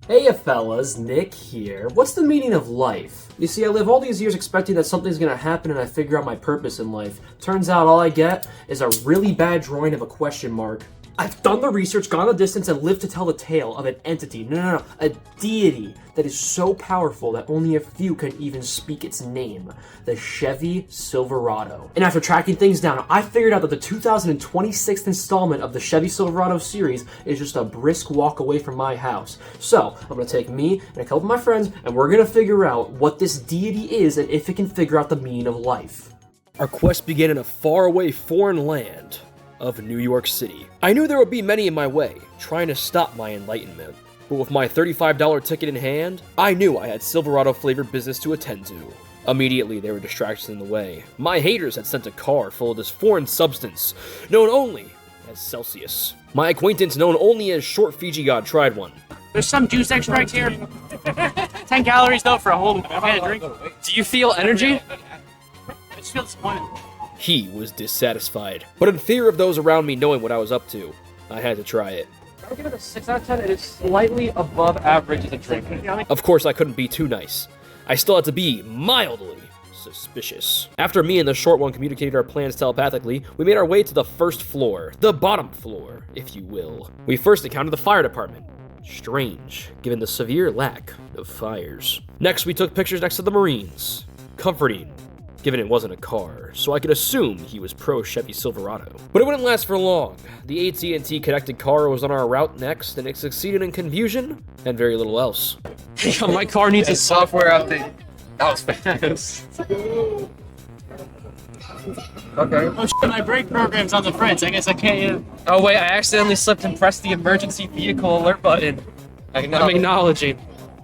Hey ya fellas, Nick here. What's the meaning of life? You see, I live all these years expecting that something's gonna happen and I figure out my purpose in life. Turns out all I get is a really bad drawing of a question mark. I've done the research, gone the distance, and lived to tell the tale of an entity, no, a deity that is so powerful that only a few can even speak its name, the Chevy Silverado. And after tracking things down, I figured out that the 2026th installment of the Chevy Silverado series is just a brisk walk away from my house. So, I'm gonna take me and a couple of my friends, and we're gonna figure out what this deity is and if it can figure out the meaning of life. Our quest began in a faraway foreign land of New York City. I knew there would be many in my way, trying to stop my enlightenment. But with my $35 ticket in hand, I knew I had Silverado-flavored business to attend to. Immediately, there were distractions in the way. My haters had sent a car full of this foreign substance, known only as Celsius. My acquaintance, known only as Short Fiji God, tried one. There's some juice extracts here. 10 calories though for a whole can of drink. Do you feel energy? I just feel disappointed. He was dissatisfied, but in fear of those around me knowing what I was up to, I had to try it. I would give it a 6 out of 10. It is slightly above average as a drink. Of course, I couldn't be too nice. I still had to be mildly suspicious. After me and the short one communicated our plans telepathically, we made our way to the first floor, the bottom floor, if you will. We first encountered the fire department. Strange, given the severe lack of fires. Next, we took pictures next to the Marines. Comforting, given it wasn't a car, so I could assume he was pro Chevy Silverado. But it wouldn't last for long. The AT&T connected car was on our route next, and it succeeded in confusion and very little else. My car needs a software update. That was fast. Okay. Oh shit, my brake program's on the fritz. I guess I can't. Oh wait, I accidentally slipped and pressed the emergency vehicle alert button. I'm acknowledging.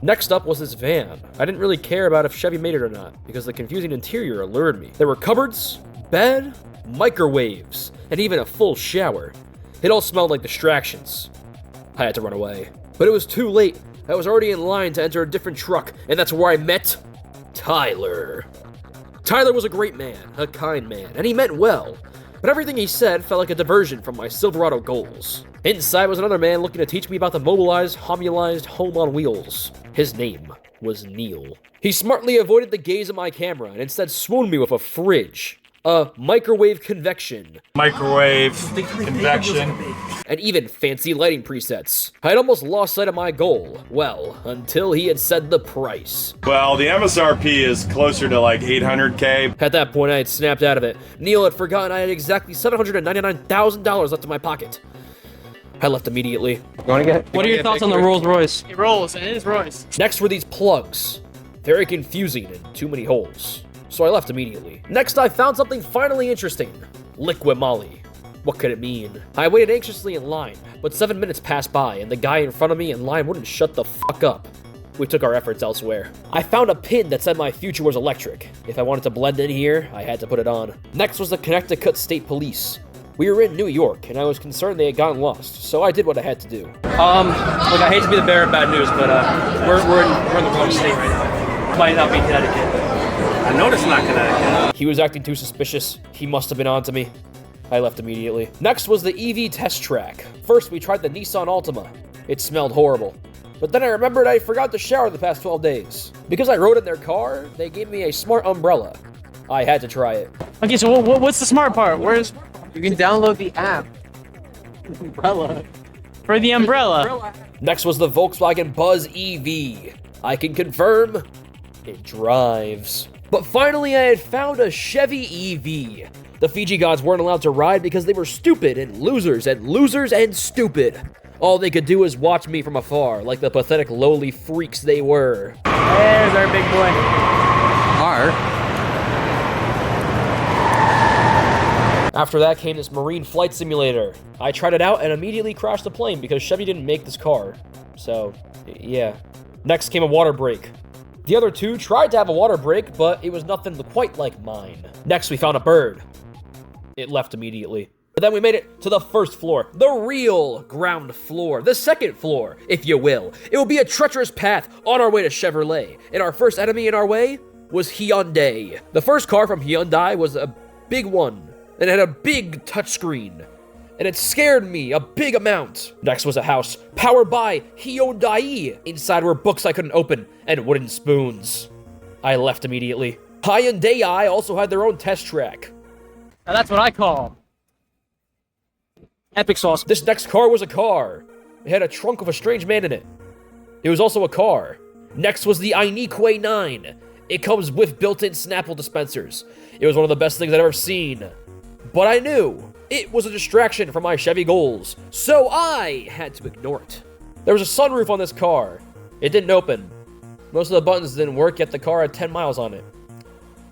Next up was this van. I didn't really care about if Chevy made it or not, because the confusing interior allured me. There were cupboards, bed, microwaves, and even a full shower. It all smelled like distractions. I had to run away. But it was too late. I was already in line to enter a different truck, and that's where I met Tyler. Tyler was a great man, a kind man, and he meant well. But everything he said felt like a diversion from my Silverado goals. Inside was another man looking to teach me about the mobilized, homulized home on wheels. His name was Neil. He smartly avoided the gaze of my camera and instead swooned me with a fridge, a microwave convection, and even fancy lighting presets. I had almost lost sight of my goal, well, until he had said the price. Well, the MSRP is closer to like $800K. At that point, I had snapped out of it. Neil had forgotten I had exactly $799,000 left in my pocket. I left immediately. What are your thoughts on the Rolls Royce? It rolls, and it is Royce. Next were these plugs. Very confusing and too many holes. So I left immediately. Next, I found something finally interesting. Liquid Molly. What could it mean? I waited anxiously in line, but 7 minutes passed by and the guy in front of me in line wouldn't shut the fuck up. We took our efforts elsewhere. I found a pin that said my future was electric. If I wanted to blend in here, I had to put it on. Next was the Connecticut State Police. We were in New York, and I was concerned they had gotten lost, so I did what I had to do. Look, I hate to be the bearer of bad news, but we're in the wrong state right now. Might not be Connecticut. I know it's not Connecticut. He was acting too suspicious. He must have been on to me. I left immediately. Next was the EV test track. First, we tried the Nissan Altima. It smelled horrible. But then I remembered I forgot to shower the past 12 days. Because I rode in their car, they gave me a smart umbrella. I had to try it. Okay, so what's the smart part? You can download the app. Umbrella. For the umbrella. Next was the Volkswagen Buzz EV. I can confirm, it drives. But finally I had found a Chevy EV. The Fiji gods weren't allowed to ride because they were stupid and losers and stupid. All they could do was watch me from afar, like the pathetic lowly freaks they were. There's our big boy. After that came this Marine flight simulator. I tried it out and immediately crashed the plane because Chevy didn't make this car. So, yeah. Next came a water break. The other two tried to have a water break, but it was nothing quite like mine. Next, we found a bird. It left immediately. But then we made it to the first floor, the real ground floor, the second floor, if you will. It will be a treacherous path on our way to Chevrolet, and our first enemy in our way was Hyundai. The first car from Hyundai was a big one, and it had a big touchscreen, and and it scared me a big amount. Next was a house powered by Hyundai. Inside were books I couldn't open and wooden spoons. I left immediately. Hyundai also had their own test track. Now that's what I call epic sauce. This next car was a car. It had a trunk of a strange man in it. It was also a car. Next was the Inique 9. It comes with built-in Snapple dispensers. It was one of the best things I'd ever seen. But I knew it was a distraction from my Chevy goals, so I had to ignore it. There was a sunroof on this car. It didn't open. Most of the buttons didn't work, yet the car had 10 miles on it.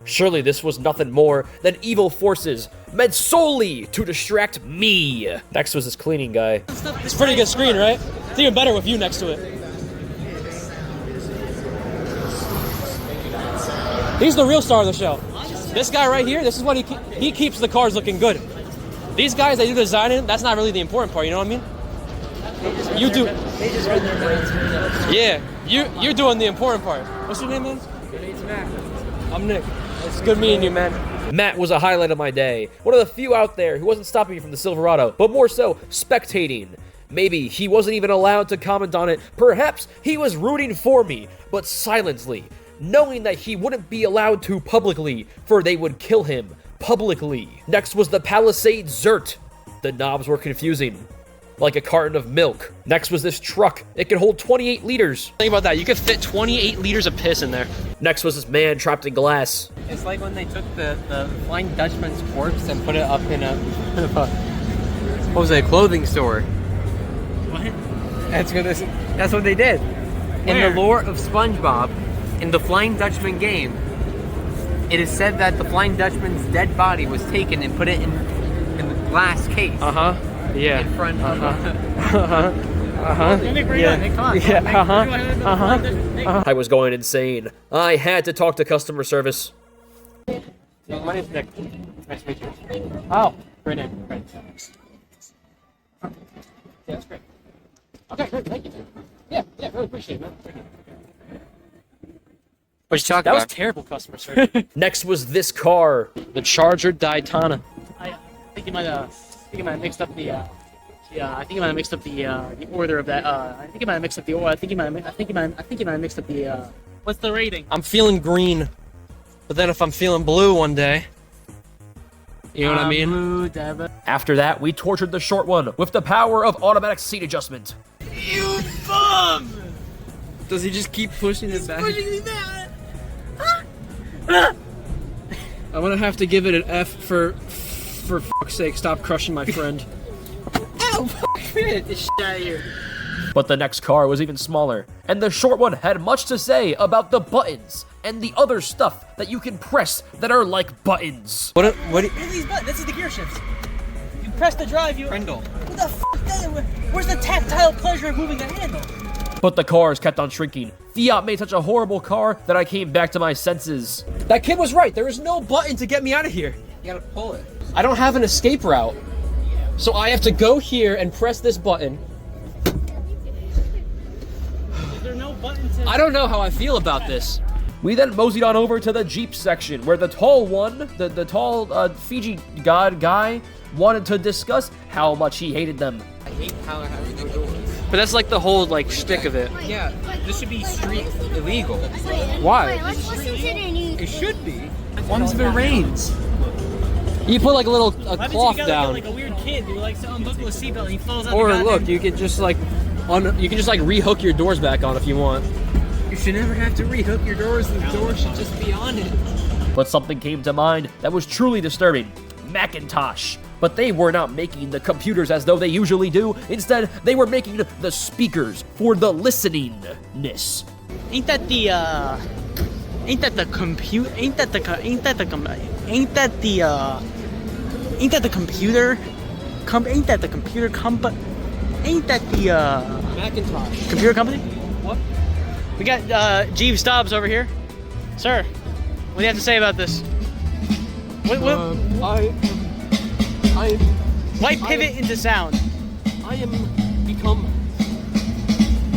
Surely this was nothing more than evil forces meant solely to distract me. Next was this cleaning guy. It's a pretty good screen, right? It's even better with you next to it. He's the real star of the show. This guy right here, this is what he keeps the cars looking good. These guys, they do designing, that's not really the important part, you know what I mean? You do. They just run their brains. Yeah, you're doing the important part. What's your name, man? My name's Matt. I'm Nick. It's good meeting you, man. Matt was a highlight of my day. One of the few out there who wasn't stopping me from the Silverado, but more so spectating. Maybe he wasn't even allowed to comment on it. Perhaps he was rooting for me, but silently, knowing that he wouldn't be allowed to publicly, for they would kill him publicly. Next was the Palisade Zert. The knobs were confusing, like a carton of milk. Next was this truck. It could hold 28 liters. Think about that. You could fit 28 liters of piss in there. Next was this man trapped in glass. It's like when they took the Flying Dutchman's corpse and put it up in a what was it, a clothing store. What? That's what they did. In the lore of SpongeBob, in the Flying Dutchman game, it is said that the Flying Dutchman's dead body was taken and put it in the glass case. Yeah. In front of I was going insane. I had to talk to customer service. My name's Nick. Nice to meet you. Oh, great name. Great. Yeah, that's great. Okay, great. Thank you. Yeah, really appreciate it, man. Thank you. What you talking That was about? terrible customer service. Next was this car. The Charger Daytona. I think you might have mixed up the I think you might have mixed up the order of that. I think you might have mixed up the order. I think you might have mixed up the. What's the rating? I'm feeling green, but then if I'm feeling blue one day, you know what I mean? Blue, Devin. After that, we tortured the short one with the power of automatic seat adjustment. You bum! Does he just keep pushing it back? Pushing me back. I'm gonna have to give it an F for fuck's sake, stop crushing my friend. Ow! Fuck! Get this shit out of here. But the next car was even smaller, and the short one had much to say about the buttons and the other stuff that you can press that are like buttons. What? Look at these buttons. This is the gear shifts. You press the drive, you... Brindle. What the fuck? Where's the tactile pleasure of moving the handle? But the cars kept on shrinking. Fiat made such a horrible car that I came back to my senses. That kid was right. There is no button to get me out of here. You gotta pull it. I don't have an escape route, so I have to go here and press this button. Is there no button to... I don't know how I feel about this. We then moseyed on over to the Jeep section, where the tall one, the tall Fiji god guy, wanted to discuss how much he hated them. I hate how it has no doors. But that's like the whole like shtick of it. Yeah, this should be street illegal. Why? Let's listen to the news. It should be. Once if it rains. You put like a little cloth down. Like a weird kid who likes to unbuckle a seatbelt and he falls out. Or look, you can just like rehook your doors back on if you want. You should never have to rehook your doors. The door should just be on it. But something came to mind that was truly disturbing. Macintosh. But they were not making the computers as though they usually do. Instead, they were making the speakers for the listeningness. Ain't that the computer Macintosh. computer company? What? We got Jeeves Stobbs over here. Sir, what do you have to say about this? Why pivot into sound? I am become.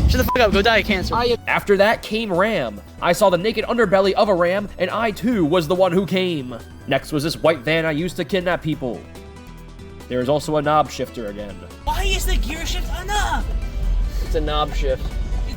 Shut the fuck up, go die of cancer. After that came Ram. I saw the naked underbelly of a ram, and I too was the one who came. Next was this white van I used to kidnap people. There is also a knob shifter again. Why is the gear shift a knob? It's a knob shift.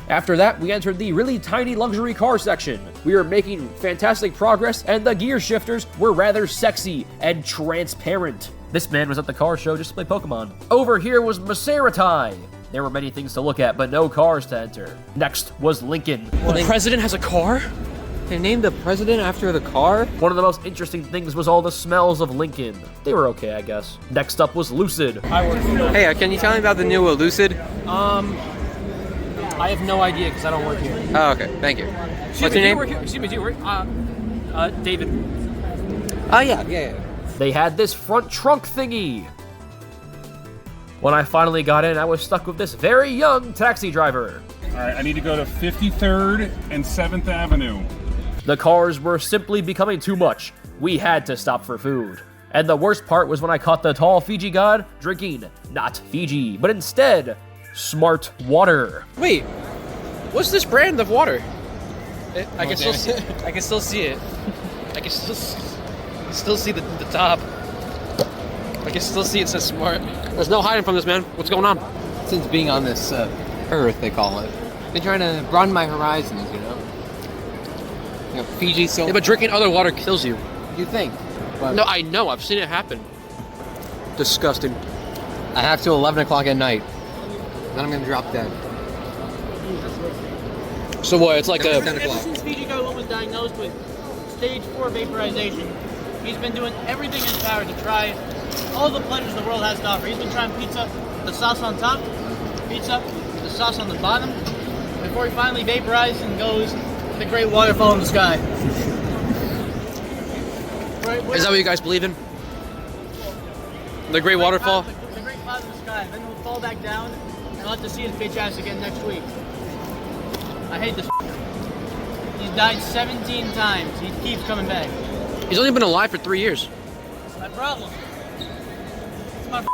After that, we entered the really tiny luxury car section. We were making fantastic progress, and the gear shifters were rather sexy and transparent. This man was at the car show just to play Pokemon. Over here was Maseratai. There were many things to look at, but no cars to enter. Next was Lincoln. The president has a car? They named the president after the car? One of the most interesting things was all the smells of Lincoln. They were okay, I guess. Next up was Lucid. Hey, can you tell me about the new Lucid? I have no idea because I don't work here. Oh, okay. Thank you. What's your name? Excuse me, do you work? David. Oh, yeah. They had this front trunk thingy. When I finally got in, I was stuck with this very young taxi driver. All right, I need to go to 53rd and 7th Avenue. The cars were simply becoming too much. We had to stop for food. And the worst part was when I caught the tall Fiji god drinking not Fiji, but instead smart water. Wait, what's this brand of water? I can still see it. I can still see it. I can still see the top. I can still see it says smart. There's no hiding from this, man. What's going on? Since being on this earth, they call it. Been trying to broaden my horizons, you know? You know, Fiji so... Yeah, but drinking other water kills you. You think? But No, I know. I've seen it happen. Disgusting. I have till 11 o'clock at night. Then I'm gonna drop dead. So what? It's like Ever a... Since Fiji Go was diagnosed with stage 4 vaporization, he's been doing everything in his power to try all the pleasures the world has to offer. He's been trying pizza, the sauce on top, pizza, the sauce on the bottom, before he finally vaporizes and goes to the great waterfall in the sky. Is that what you guys believe in? The Great Waterfall? The great cloud in the sky. Then he'll fall back down, and I'll have to see his bitch ass again next week. I hate this. He's died 17 times. He keeps coming back. He's only been alive for 3 years. That's my problem.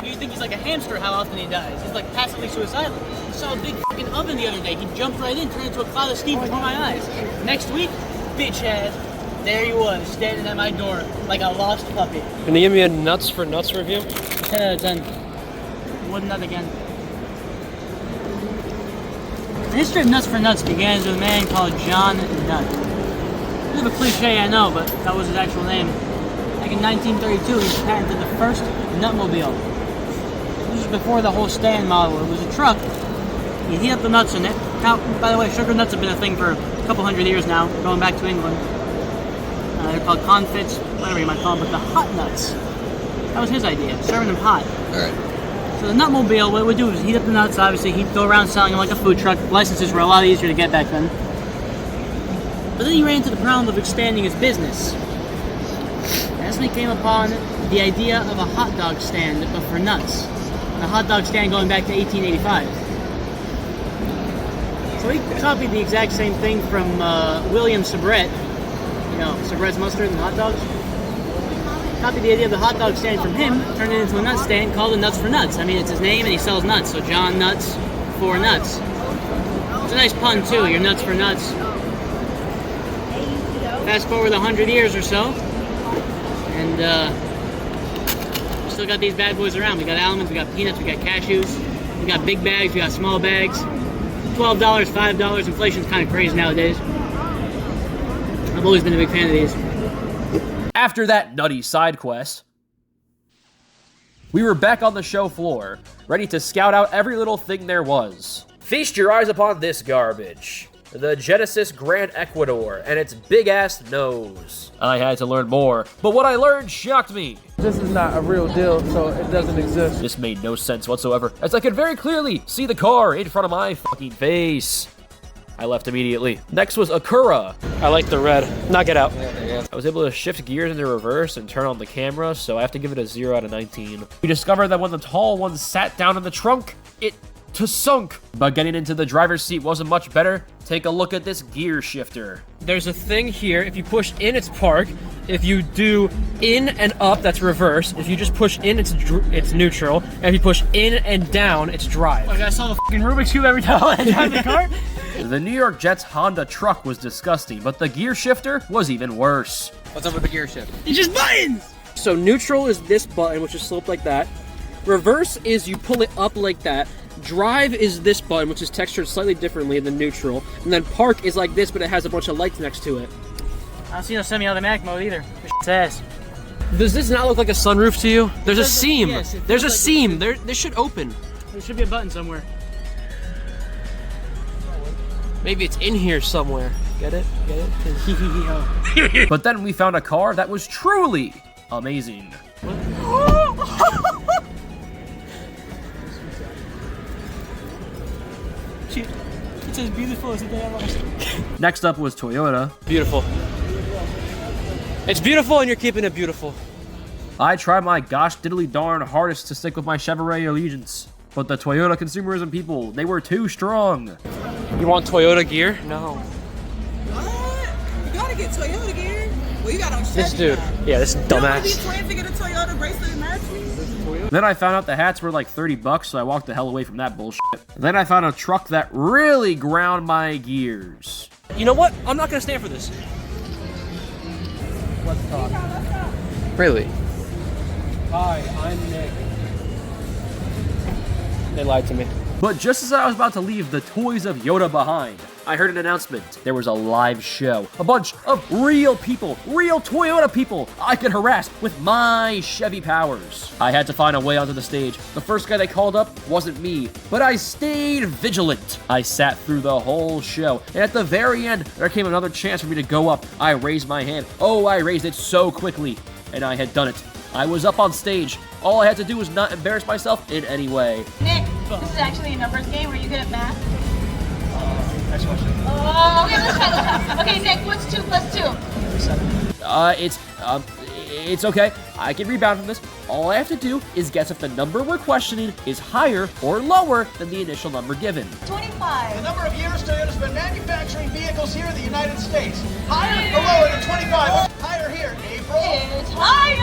You think he's like a hamster how often he dies. He's like passively suicidal. I saw a big fucking oven the other day. He jumped right in, turned into a cloud of steam before my eyes. Next week, bitch ass, there he was, standing at my door like a lost puppy. Can you give me a nuts for nuts review? 10 out of 10. Wouldn't that again. The history of Nuts for Nuts begins with a man called John Nutt. Bit of a cliche, I know, but that was his actual name. Back in 1932, he patented the first Nutmobile. This was before the whole stand model. It was a truck. You heat up the nuts in it. Now, by the way, sugar nuts have been a thing for a couple hundred years now, going back to England. They're called confits, whatever you might call them, but the hot nuts. That was his idea, serving them hot. Alright. So the Nutmobile, what it would do is heat up the nuts, obviously. He'd go around selling them like a food truck. Licenses were a lot easier to get back then. But then he ran into the problem of expanding his business. That's when he came upon the idea of a hot dog stand, but for nuts. A hot dog stand going back to 1885. So he copied the exact same thing from William Sabret. You know, Sabret's mustard and hot dogs. Copied the idea of the hot dog stand from him, turned it into a nut stand called the Nuts for Nuts. I mean, it's his name and he sells nuts. So John Nuts for Nuts. It's a nice pun too, your nuts for nuts. Fast forward 100 years or so, and we still got these bad boys around. We got almonds, we got peanuts, we got cashews, we got big bags, we got small bags. $12, $5, inflation's kind of crazy nowadays. I've always been a big fan of these. After that nutty side quest, we were back on the show floor, ready to scout out every little thing there was. Feast your eyes upon this garbage. The Genesis Grand Ecuador and its big-ass nose. I had to learn more, but what I learned shocked me. This is not a real deal, so it doesn't exist. This made no sense whatsoever, as I could very clearly see the car in front of my fucking face. I left immediately. Next was Akura. I like the red. Knock it out. I was able to shift gears into reverse and turn on the camera, so I have to give it a 0 out of 19. We discovered that when the tall one sat down in the trunk, it sunk. But getting into the driver's seat wasn't much better. Take a look at this gear shifter. There's a thing here. If you push in, it's park. If you do in and up, that's reverse. If you just push in, it's neutral. And if you push in and down, it's drive. Like I saw the fucking Rubik's Cube every time I drive the car. The New York Jets Honda truck was disgusting, but the gear shifter was even worse. What's up with the gear shift? It's just buttons! So neutral is this button, which is sloped like that. Reverse is you pull it up like that. Drive is this button, which is textured slightly differently than neutral. And then park is like this, but it has a bunch of lights next to it. I don't see no semi-automatic mode either. This ass. Does this not look like a sunroof to you? There's a does- seam. yes, it There's a feels like seam. This should open. There should be a button somewhere. Maybe it's in here somewhere. Get it? Get it? But then we found a car that was truly amazing. It's as beautiful as the day I lost it. Next up was Toyota. Beautiful. It's beautiful and you're keeping it beautiful. I tried my gosh diddly darn hardest to stick with my Chevrolet allegiance. But the Toyota consumerism people, they were too strong. You want Toyota gear? No. What? You gotta get Toyota gear. Well, you got on Chevy. This dude. now. Yeah, this You don't wanna be dumbass. trying to get a Toyota bracelet and match me? Then I found out the hats were like $30, so I walked the hell away from that bullshit. Then I found a truck that really ground my gears. You know what? I'm not gonna stand for this. Let's talk. Really? Hi, I'm Nick. They lied to me. But just as I was about to leave the toys of Yoda behind, I heard an announcement. There was a live show. A bunch of real people, real Toyota people I could harass with my Chevy powers. I had to find a way onto the stage. The first guy they called up wasn't me, but I stayed vigilant. I sat through the whole show, and at the very end, there came another chance for me to go up. I raised my hand. Oh, I raised it so quickly, and I had done it. I was up on stage. All I had to do was not embarrass myself in any way. Nick, this is actually a numbers game. Are you good at math? Next question. Oh, okay, let's try. Okay, Nick, what's 2 plus 2? It's okay. I can rebound from this. All I have to do is guess if the number we're questioning is higher or lower than the initial number given. 25. The number of years Toyota's been manufacturing vehicles here in the United States. Higher or lower than 25? Higher here, April. It's higher.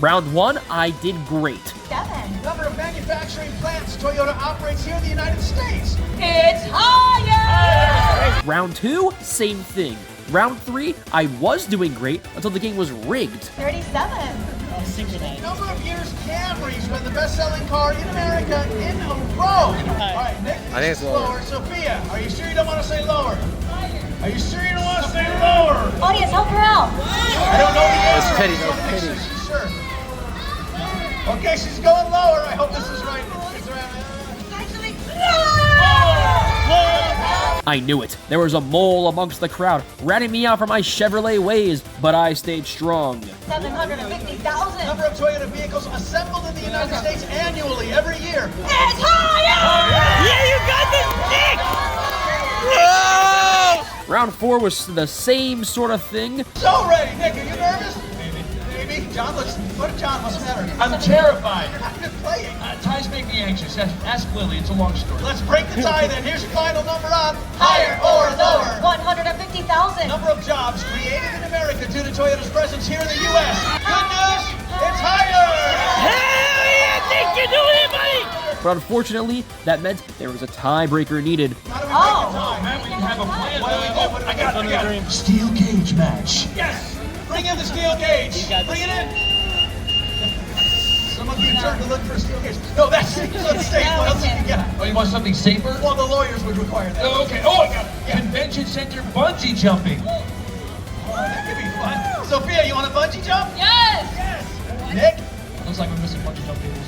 Round 1, I did great. 7. Number of manufacturing plants Toyota operates here in the United States. It's higher. Round 2, same thing. Round 3, I was doing great until the game was rigged. 37. Number of years Camry's been the best-selling car in America in a row. All right, Nick, I think it's lower. Sophia, are you sure you don't want to say lower? Are you sure you don't want to say lower? Audience, help her out. I don't know the answer. That's pity, I just wanna make that's sure pity. she's sure. Okay, she's going lower. I hope this is right. It's around. Actually, I knew it. There was a mole amongst the crowd, ratting me out for my Chevrolet ways, but I stayed strong. 750,000. Number of Toyota vehicles assembled in the United States annually every year. It's higher. Yeah, you got this, Nick! Round 4 was the same sort of thing. So ready, Nick. Are you nervous? Maybe. John looks. What did John? What's the matter? I'm terrified. I've been playing. Ties make me anxious. Ask Lily. It's a long story. Let's break the tie then. Here's your final number on higher or lower. 150,000. Number of jobs created in America due to Toyota's presence here in the U.S. Good news. It's higher. Hell yeah, Nick, you do it, buddy! But unfortunately, that meant there was a tiebreaker needed. How do we break the tie? Man, we have a plan. What do we do? I got it. Steel cage match. Yes. Bring in the steel cage. Bring it in. Some of you turned to look for a steel cage. No, that's the state. What else did you get? Oh, you want something safer? Well, the lawyers would require that. Oh, okay. Oh, I got it. Yeah. Convention center bungee jumping. Oh, that could be fun. Sophia, you want a bungee jump? Yes. Yes. Nick? Looks like we're missing bungee jump cables.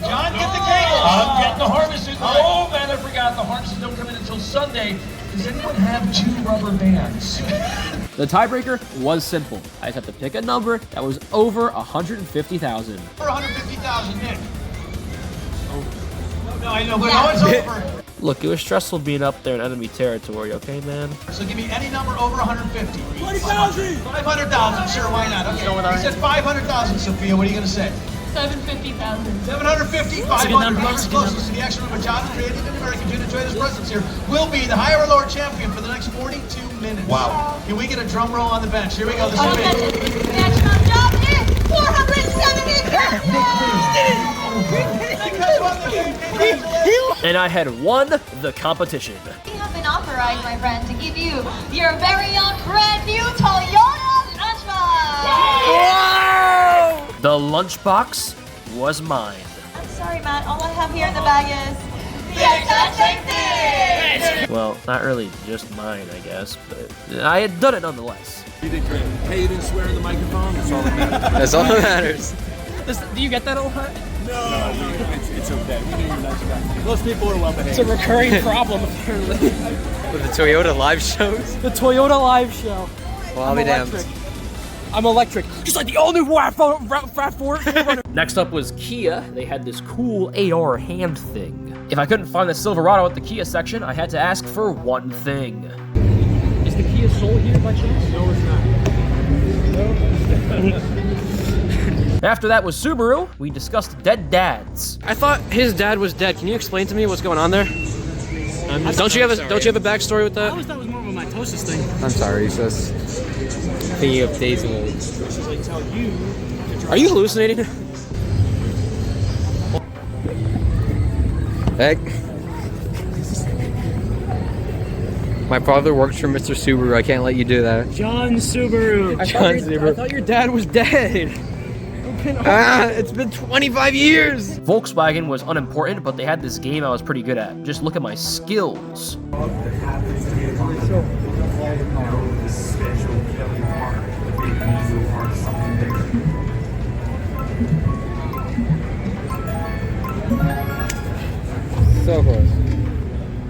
John, get the cable. I'm getting the harnesses. Oh, man, I forgot. The harnesses don't come in until Sunday. Does anyone have 2 rubber bands? The tiebreaker was simple. I just had to pick a number that was over 150,000. For 150,000, Nick. Oh. No, I know, but now it's over. Look, it was stressful being up there in enemy territory, okay, man? So give me any number over 150. 20,000. 500,000, sure, why not? Okay. He said 500,000, Sophia. What are you going to say? 750,000. 750, a good 500. number. Whoever's closest to the actual number John created in America due to Toyota's presence here will be the higher or lower champion for the next 42 minutes. Wow. Can we get a drum roll on the bench? Here we go. This is it. Maximum job is 470,000. And I had won the competition. We have been authorized, my friend, to give you your very own brand new Toyota Lunchbox. Whoa! The lunchbox was mine. I'm sorry, Matt. All I have here in the bag is the exact same thing. Well, not really just mine, I guess, but I had done it nonetheless. You did great. Hey, you didn't swear in the microphone? That's all that matters. That's all that matters. Do you get that a lot? No, it's okay. We knew you were nice guy. Most people are well behaved. It's a recurring problem, apparently. With the Toyota live shows? The Toyota live show. Well, I'll be damned. I'm electric. Just like the all-new RAV4. Next up was Kia. They had this cool AR hand thing. If I couldn't find the Silverado at the Kia section, I had to ask for one thing. Is the Kia Soul here by chance? No, it's not. After that was Subaru. We discussed dead dads. I thought his dad was dead. Can you explain to me what's going on there? Don't you have a backstory with I that? always thought it was more of a mitosis thing. I'm sorry, sis. Thinking of days old. Are you hallucinating? Heck. My father works for Mr. Subaru. I can't let you do that. John Subaru. John Subaru. I thought your dad was dead. It's been 25 years! Volkswagen was unimportant, but they had this game I was pretty good at. Just look at my skills. So close.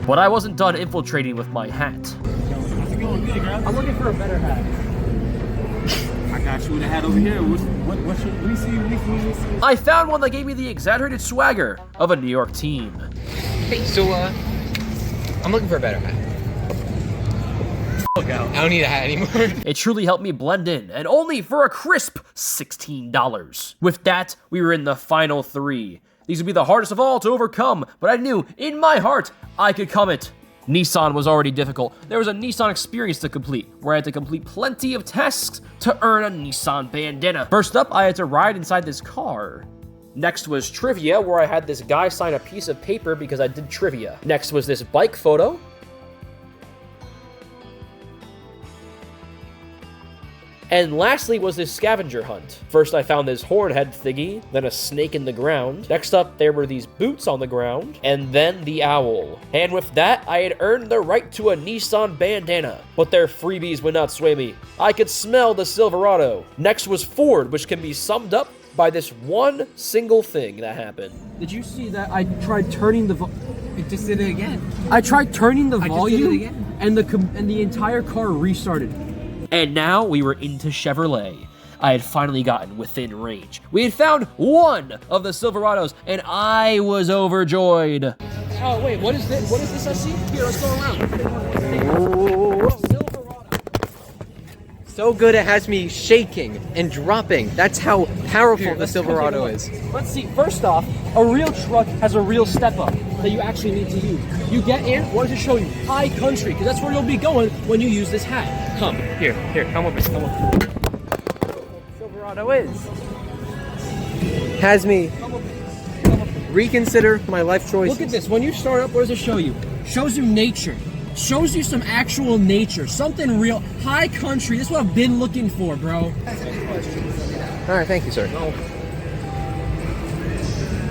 But I wasn't done infiltrating with my hat. I'm looking for a better hat. I got you with a hat over here. What should we see? I found one that gave me the exaggerated swagger of a New York team. Hey, so, I'm looking for a better hat. Look out. I don't need a hat anymore. It truly helped me blend in, and only for a crisp $16. With that, we were in the final 3. These would be the hardest of all to overcome, but I knew, in my heart, I could come it. Nissan was already difficult. There was a Nissan experience to complete, where I had to complete plenty of tasks to earn a Nissan bandana. First up, I had to ride inside this car. Next was trivia, where I had this guy sign a piece of paper because I did trivia. Next was this bike photo. And lastly was this scavenger hunt. First I found this horn head thingy, then a snake in the ground. Next up there were these boots on the ground, and then the owl. And with that, I had earned the right to a Nissan bandana. But their freebies would not sway me. I could smell the Silverado. Next was Ford, which can be summed up by this one single thing that happened. Did you see that I tried turning the It just did it again. I tried turning the volume, did it again. and the entire car restarted. And now we were into Chevrolet. I had finally gotten within range. We had found one of the Silverados, and I was overjoyed. Oh wait, what is this? What is this I see? Here, let's go around. Silverado. So good it has me shaking and dropping. That's how powerful the Silverado is. Let's see. First off, a real truck has a real step up that you actually need to use. You get in, what does it show you? High country, because that's where you'll be going when you use this hat. Come, here, come with me, come with me. Silverado is. Has me reconsider my life choices. Look at this. When you start up, what does it show you? Shows you nature. Shows you some actual nature. Something real. High country. This is what I've been looking for, bro. All right, thank you, sir. No.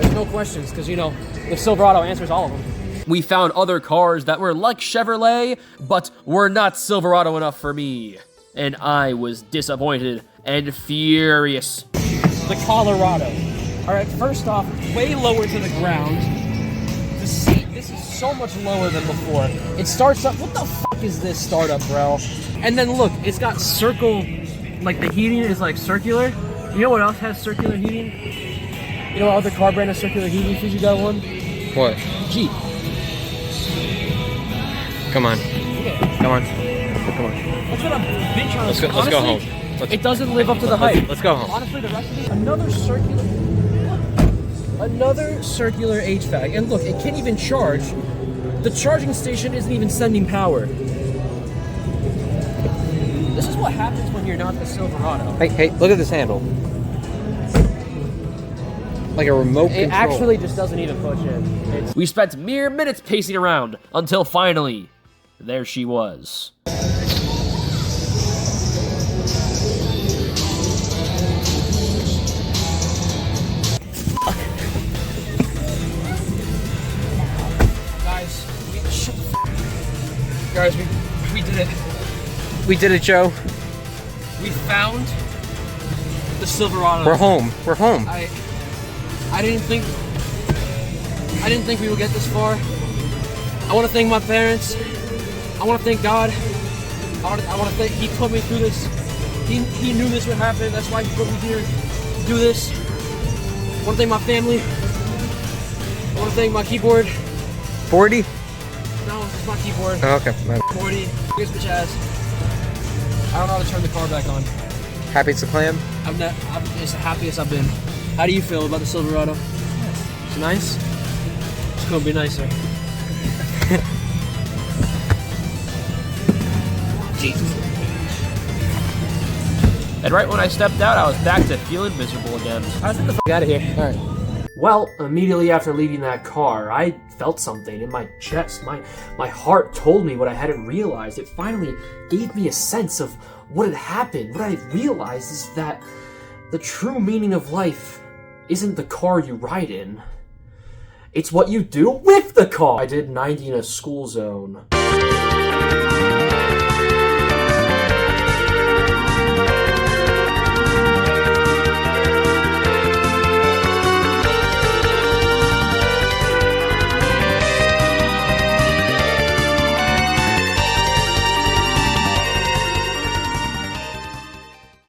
There's no questions, because, you know, the Silverado answers all of them. We found other cars that were like Chevrolet, but were not Silverado enough for me. And I was disappointed and furious. The Colorado. All right, first off, way lower to the ground. The seat, this is so much lower than before. It starts up, what the fuck is this startup, bro? And then look, it's got circle, like the heating is like circular. You know what else has circular heating? You know what other car brand has circular heating? If you got one? What? Jeep. Come on. Come on. That's what I've been trying to say. Let's go home. It doesn't live up to the hype. Let's go home. Honestly, the rest of these, another circular HVAC. And look, it can't even charge. The charging station isn't even sending power. This is what happens when you're not the Silverado. Hey, look at this handle. Like a remote control. It actually just doesn't even push it. We spent mere minutes pacing around until finally, there she was. Guys, we did it. We did it, Joe. We found the Silverado. We're home. We're home. I didn't think we would get this far. I want to thank my parents. I want to thank God. I want to thank. He put me through this. He knew this would happen. That's why he put me here to do this. I want to thank my family. I want to thank my keyboard. 40? No, it's my keyboard. Oh, okay. 40. Here's bitch ass. I don't know how to turn the car back on. Happy it's a clam? I'm just the happiest I've been. How do you feel about the Silverado? It's nice? It's gonna be nicer. Jesus. And right when I stepped out, I was back to feeling miserable again. Let's get the fuck out of here. Alright. Well, immediately after leaving that car, I felt something in my chest. My heart told me what I hadn't realized. It finally gave me a sense of what had happened. What I realized is that the true meaning of life isn't the car you ride in. It's what you do with the car. I did 90 in a school zone.